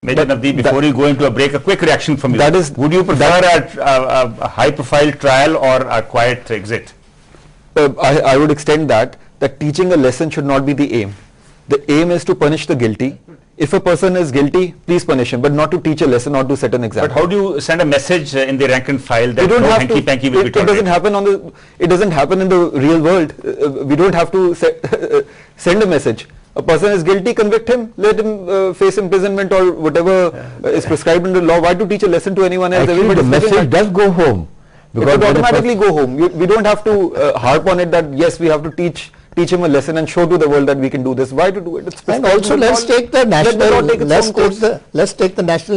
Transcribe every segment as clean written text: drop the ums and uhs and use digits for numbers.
Major Navdeep, before you go into a break, a quick reaction from you. That is, would you prefer a high-profile trial or a quiet exit? I would extend that teaching a lesson should not be the aim. The aim is to punish the guilty. If a person is guilty, please punish him, but not to teach a lesson, not to set an example. But how do you send a message in the rank and file that no hanky-panky will be tolerated? It doesn't happen in the real world. We don't have to send a message. A person is guilty, convict him, let him face imprisonment or whatever is prescribed in the law. Why to teach a lesson to anyone else? Actually, the message does go home. It would automatically go home. We don't have to harp on it that yes, we have to teach him a lesson and show to the world that we can do this. Why to do it? And also let's take the national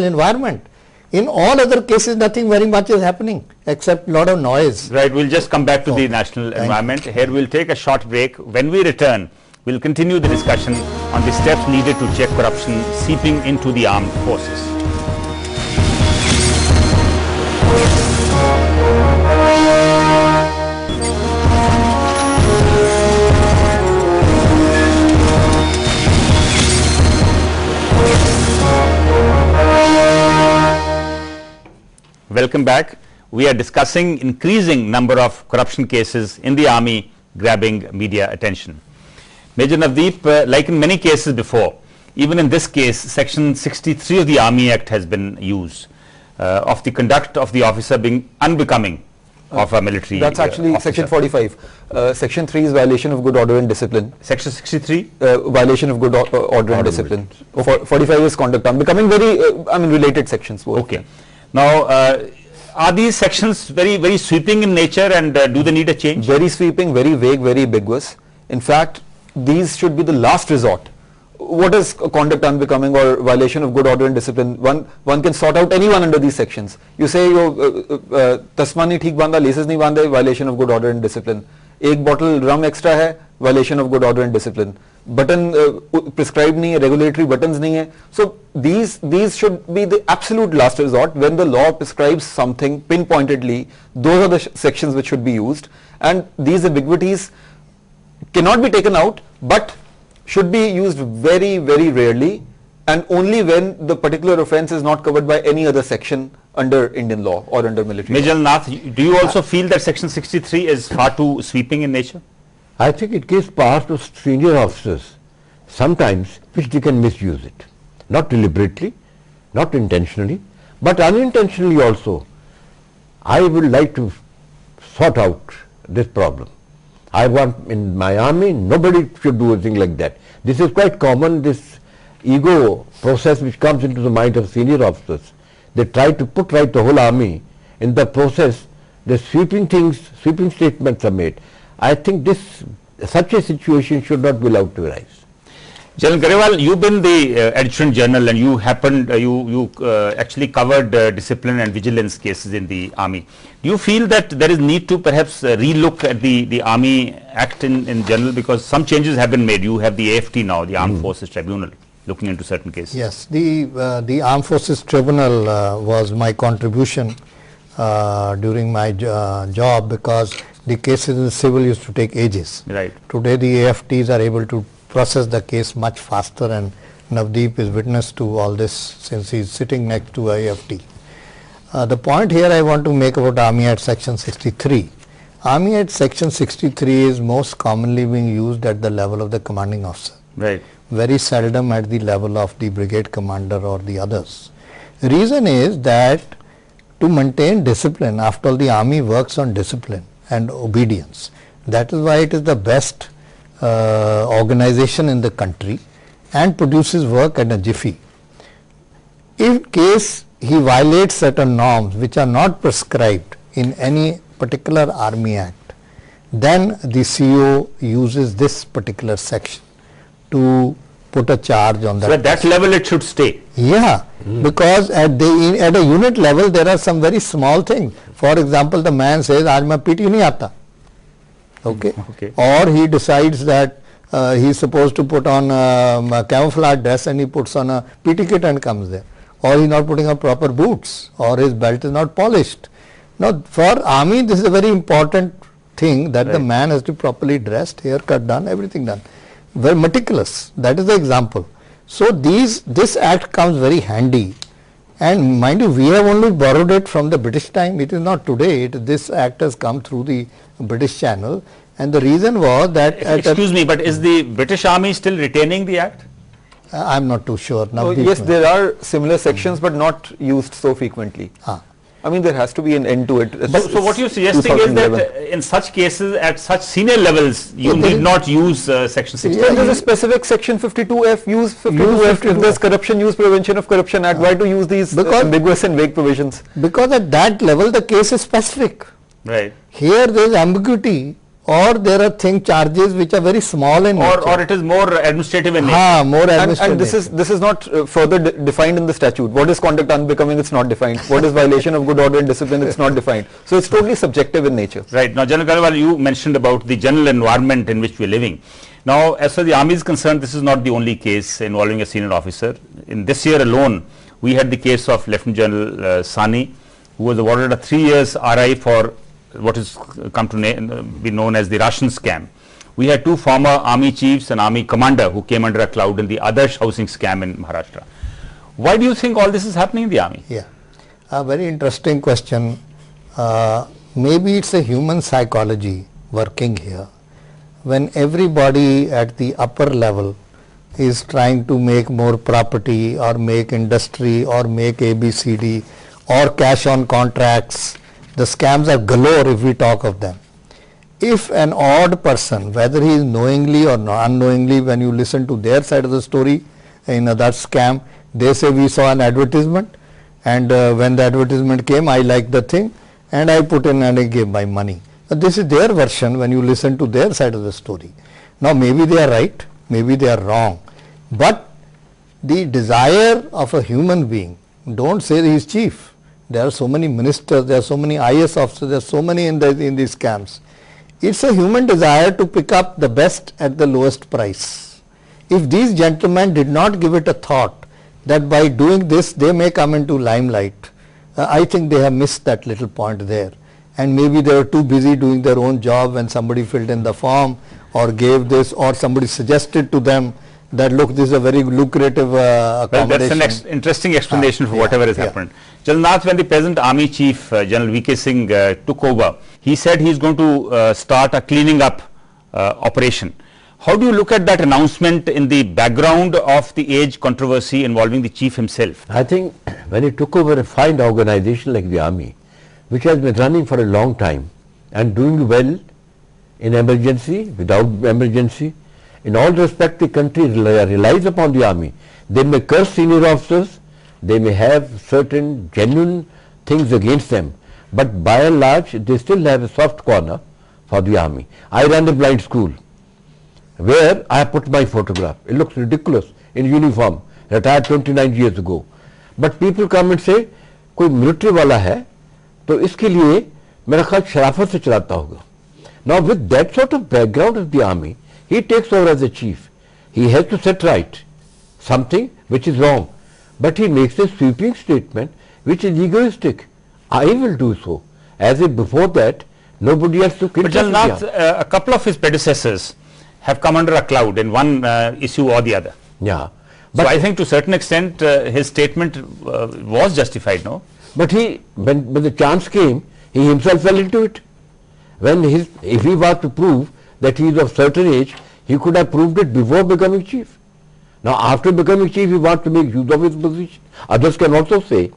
environment. In all other cases, nothing very much is happening except a lot of noise. Right, we'll just come back to the national environment. Here we'll take a short break. When we return, we'll continue the discussion on the steps needed to check corruption seeping into the armed forces. Welcome back. We are discussing increasing number of corruption cases in the army grabbing media attention. Major Navdeep, like in many cases before, even in this case, Section 63 of the Army Act has been used of the conduct of the officer being unbecoming of a military That's actually officer. Section 45. Section 3 is violation of good order and discipline. Section 63? Violation of good order and discipline. Okay. 45 is conduct unbecoming, very, related sections. Both. Okay. Now, are these sections very sweeping in nature and do they need a change? Very sweeping, very vague, very ambiguous. In fact, these should be the last resort. What is conduct unbecoming or violation of good order and discipline? One can sort out anyone under these sections. You say tasma nahi theek banda, laces nahi bande, violation of good order and discipline. Ek bottle rum extra hai, violation of good order and discipline. Button prescribed nahi hai, regulatory buttons nahi hai. So these should be the absolute last resort. When the law prescribes something pinpointedly, those are the sections which should be used, and these ambiguities cannot be taken out, but should be used very, very rarely and only when the particular offence is not covered by any other section under Indian law or under military Major law. Nath, do you also feel that Section 63 is far too sweeping in nature? I think it gives power to senior officers sometimes which they can misuse it. Not deliberately, not intentionally, but unintentionally also. I would like to sort out this problem. I want in my army, nobody should do anything like that. This is quite common, this ego process which comes into the mind of senior officers. They try to put right the whole army. In the process, the sweeping statements are made. I think such a situation should not be allowed to arise. General Garewal, you've been the adjutant general and you actually covered discipline and vigilance cases in the army. Do you feel that there is need to perhaps relook at the Army Act in general, because some changes have been made? You have the AFT now, the Armed Forces Tribunal, looking into certain cases. Yes, the Armed Forces Tribunal was my contribution during my job, because the cases in the civil used to take ages. Right. Today the AFTs are able to process the case much faster, and Navdeep is witness to all this since he is sitting next to AFT. The point here I want to make about Army Act Section 63. Army Act Section 63 is most commonly being used at the level of the commanding officer. Right. Very seldom at the level of the brigade commander or the others. The reason is that to maintain discipline, after all the army works on discipline and obedience. That is why it is the best organization in the country and produces work at a jiffy. In case he violates certain norms which are not prescribed in any particular Army Act, then the CO uses this particular section to put a charge on that. So at that level it should stay. Yeah, because at a unit level there are some very small things. For example, the man says, "Aaj main PT nahi aata." Okay. Or he decides that he is supposed to put on a camouflage dress and he puts on a PT kit and comes there. Or he is not putting on proper boots, or his belt is not polished. Now, for army this is a very important thing, that the man has to be properly dressed, haircut done, everything done. Very meticulous. That is the example. So this act comes very handy, and mind you, we have only borrowed it from the British time. It is not today. This act has come through the British channel, and the reason was that. Excuse me, but is the British Army still retaining the act? I'm not too sure. Now yes, there are similar sections, but not used so frequently. I mean, there has to be an end to it. So what you're suggesting is that in such cases, at such senior levels, you need not use Section 60. Yeah, there's a specific Section 52F, use 52F, if there's corruption, use Prevention of Corruption Act. Why to use these ambiguous and vague provisions? Because at that level, the case is specific. Right. Here there is ambiguity, or there are charges which are very small in nature. Or it is more administrative in nature. More administrative. And this is not further defined in the statute. What is conduct unbecoming? It's not defined. What is violation of good order and discipline? It's not defined. So it's totally subjective in nature. Right. Now, General Garwal, you mentioned about the general environment in which we are living. Now, as far as the army is concerned, this is not the only case involving a senior officer. In this year alone, we had the case of Lieutenant General Sani, who was awarded a 3 years RI for what is come to be known as the ration scam. We had 2 former army chiefs and army commander who came under a cloud in the Adarsh housing scam in Maharashtra. Why do you think all this is happening in the army? Yeah, a very interesting question. Maybe it's a human psychology working here. When everybody at the upper level is trying to make more property or make industry or make ABCD or cash on contracts, the scams are galore if we talk of them. If an odd person, whether he is knowingly or unknowingly, when you listen to their side of the story in that scam, they say we saw an advertisement, and when the advertisement came, I liked the thing and I put in and I gave my money. This is their version when you listen to their side of the story. Now maybe they are right, maybe they are wrong, but the desire of a human being, don't say he is chief. There are so many ministers, there are so many IS officers, there are so many in these camps. It's a human desire to pick up the best at the lowest price. If these gentlemen did not give it a thought that by doing this they may come into limelight, I think they have missed that little point there. And maybe they were too busy doing their own job when somebody filled in the form or gave this, or somebody suggested to them that look, this is a very lucrative accommodation. Well, that's an interesting explanation for whatever has happened. General Nath, when the present Army Chief General V.K. Singh took over, he said he is going to start a cleaning up operation. How do you look at that announcement in the background of the age controversy involving the chief himself? I think when he took over a fine organization like the army, which has been running for a long time and doing well in emergency, without emergency, in all respect the country relies upon the army. They may curse senior officers, they may have certain genuine things against them, but by and large they still have a soft corner for the army. I ran a blind school where I put my photograph. It looks ridiculous in uniform, retired 29 years ago. But people come and say, कोई military वाला है, तो इसके लिए मेरा ख्याल शराफत से चलाता होगा. Now with that sort of background of the army, he takes over as a chief. He has to set right something which is wrong, but he makes a sweeping statement which is egoistic. I will do so, as if before that nobody else took it. But General Nath, a couple of his predecessors have come under a cloud in one issue or the other. Yeah. But so I think to a certain extent his statement was justified, no? But when the chance came, he himself fell into it. If he was to prove that he is of certain age, he could have proved it before becoming chief. Now after becoming chief, he wants to make use of his position. Others can also say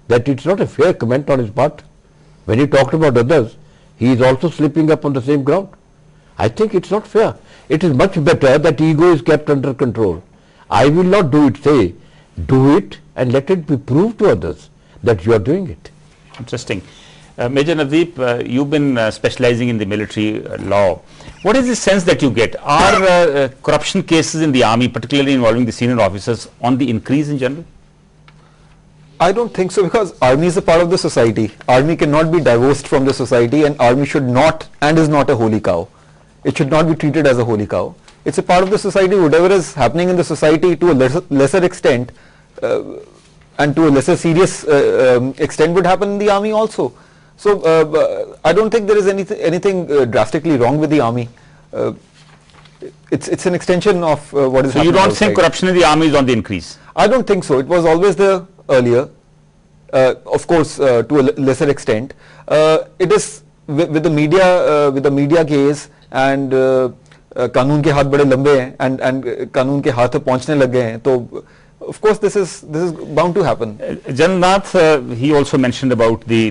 that it's not a fair comment on his part. When he talked about others, he is also slipping up on the same ground. I think it's not fair. It is much better that ego is kept under control. I will not do it, say, do it and let it be proved to others that you are doing it. Interesting. Major Navdeep, you've been specializing in the military law. What is the sense that you get? Are corruption cases in the army, particularly involving the senior officers, on the increase in general? I don't think so, because army is a part of the society. Army cannot be divorced from the society, and army should not and is not a holy cow. It should not be treated as a holy cow. It's a part of the society. Whatever is happening in the society to a lesser extent and to a lesser serious extent would happen in the army also. So I don't think there is anything drastically wrong with the army. it's an extension of what is So you happening don't outside. think corruption in the army is on the increase? I don't think so. It was always there earlier, of course, to a lesser extent. It is with the media case and कानून के हाथ बड़े लंबे हैं and कानून के हाथ पहुंचने लग गए हैं, तो of course this is bound to happen. General Nath, he also mentioned about the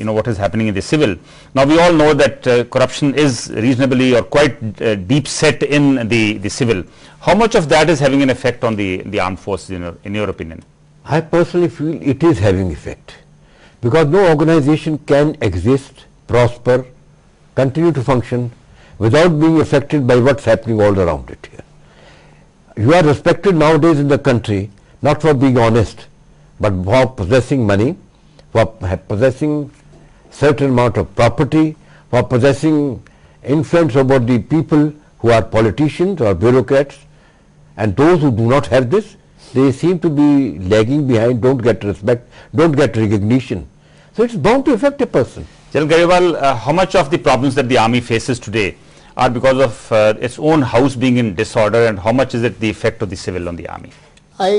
what is happening in the civil. Now we all know that corruption is reasonably or quite deep set in the civil. How much of that is having an effect on the armed forces in your opinion? I personally feel it is having effect, because no organization can exist, prosper, continue to function without being affected by what's happening all around it here. You are respected nowadays in the country not for being honest, but for possessing money, for possessing certain amount of property, for possessing influence over the people who are politicians or bureaucrats, and those who do not have this, they seem to be lagging behind, don't get respect, don't get recognition. So it's bound to affect a person. General Garewal, how much of the problems that the army faces today are because of its own house being in disorder, and how much is it the effect of the civil on the army? I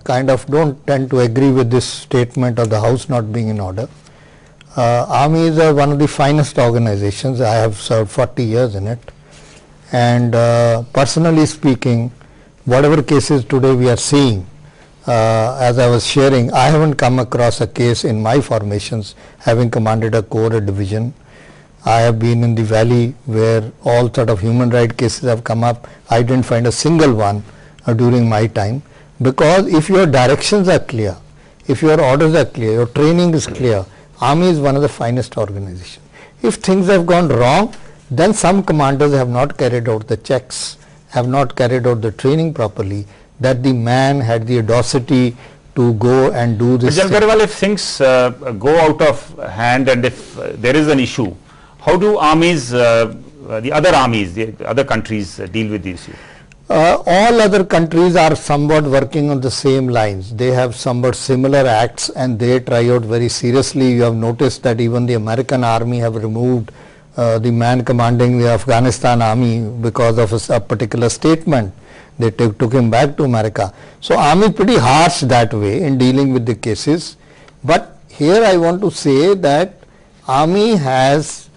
kind of don't tend to agree with this statement of the house not being in order. Army is one of the finest organizations. I have served 40 years in it, and personally speaking, whatever cases today we are seeing, as I was sharing, I haven't come across a case in my formations, having commanded a corps or division. I have been in the valley where all sort of human rights cases have come up. I didn't find a single one during my time, because if your directions are clear, if your orders are clear, your training is clear, army is one of the finest organizations. If things have gone wrong, then some commanders have not carried out the checks, have not carried out the training properly, that the man had the audacity to go and do this. General Garewal, if things go out of hand and if there is an issue, how do armies, the other countries deal with the issue? All other countries are somewhat working on the same lines. They have somewhat similar acts and they try out very seriously. You have noticed that even the American army have removed the man commanding the Afghanistan army because of a particular statement. They took him back to America. So army is pretty harsh that way in dealing with the cases. But here I want to say that army has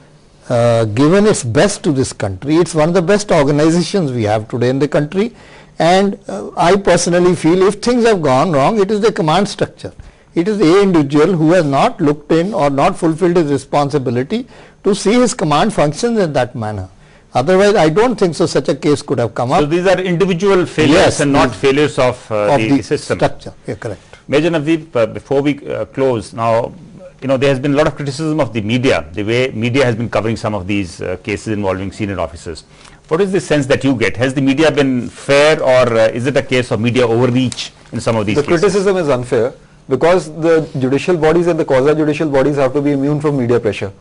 given its best to this country. It's one of the best organizations we have today in the country, and I personally feel if things have gone wrong, it is the command structure. It is the individual who has not looked in or not fulfilled his responsibility to see his command functions in that manner. Otherwise, I don't think so such a case could have come up. So these are individual failures, yes, and not failures of the system. Structure. Yeah, correct. Major Navdeep, before we close, now there has been a lot of criticism of the media, the way media has been covering some of these cases involving senior officers. What is the sense that you get? Has the media been fair, or is it a case of media overreach in some of these cases? The criticism is unfair, because the judicial bodies and the quasi-judicial bodies have to be immune from media pressure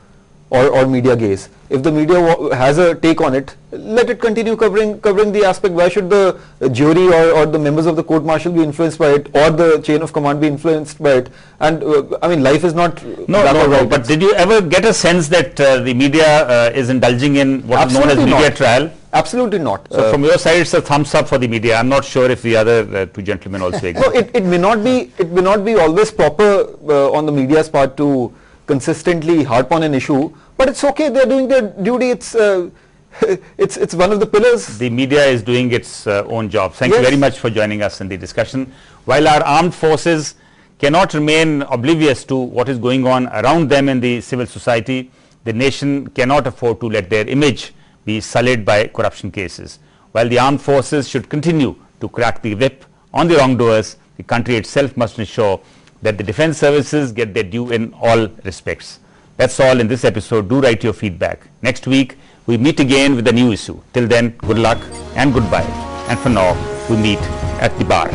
or media gaze. If the media has a take on it, let it continue covering the aspect. Why should the jury or the members of the court martial be influenced by it, or the chain of command be influenced by it? And I mean, life is not no. But did you ever get a sense that the media is indulging in what is known as media trial? Absolutely not. So from your side, it's a thumbs up for the media. I'm not sure if the other two gentlemen also agree. No, it may not be always proper on the media's part to consistently harp on an issue, but it's okay. They're doing their duty. It's one of the pillars. The media is doing its own job. Thank you very much for joining us in the discussion. While our armed forces cannot remain oblivious to what is going on around them in the civil society, the nation cannot afford to let their image be sullied by corruption cases. While the armed forces should continue to crack the whip on the wrongdoers, the country itself must ensure that the defense services get their due in all respects. That's all in this episode. Do write your feedback. Next week, we meet again with a new issue. Till then, good luck and goodbye. And for now, we meet at the bar.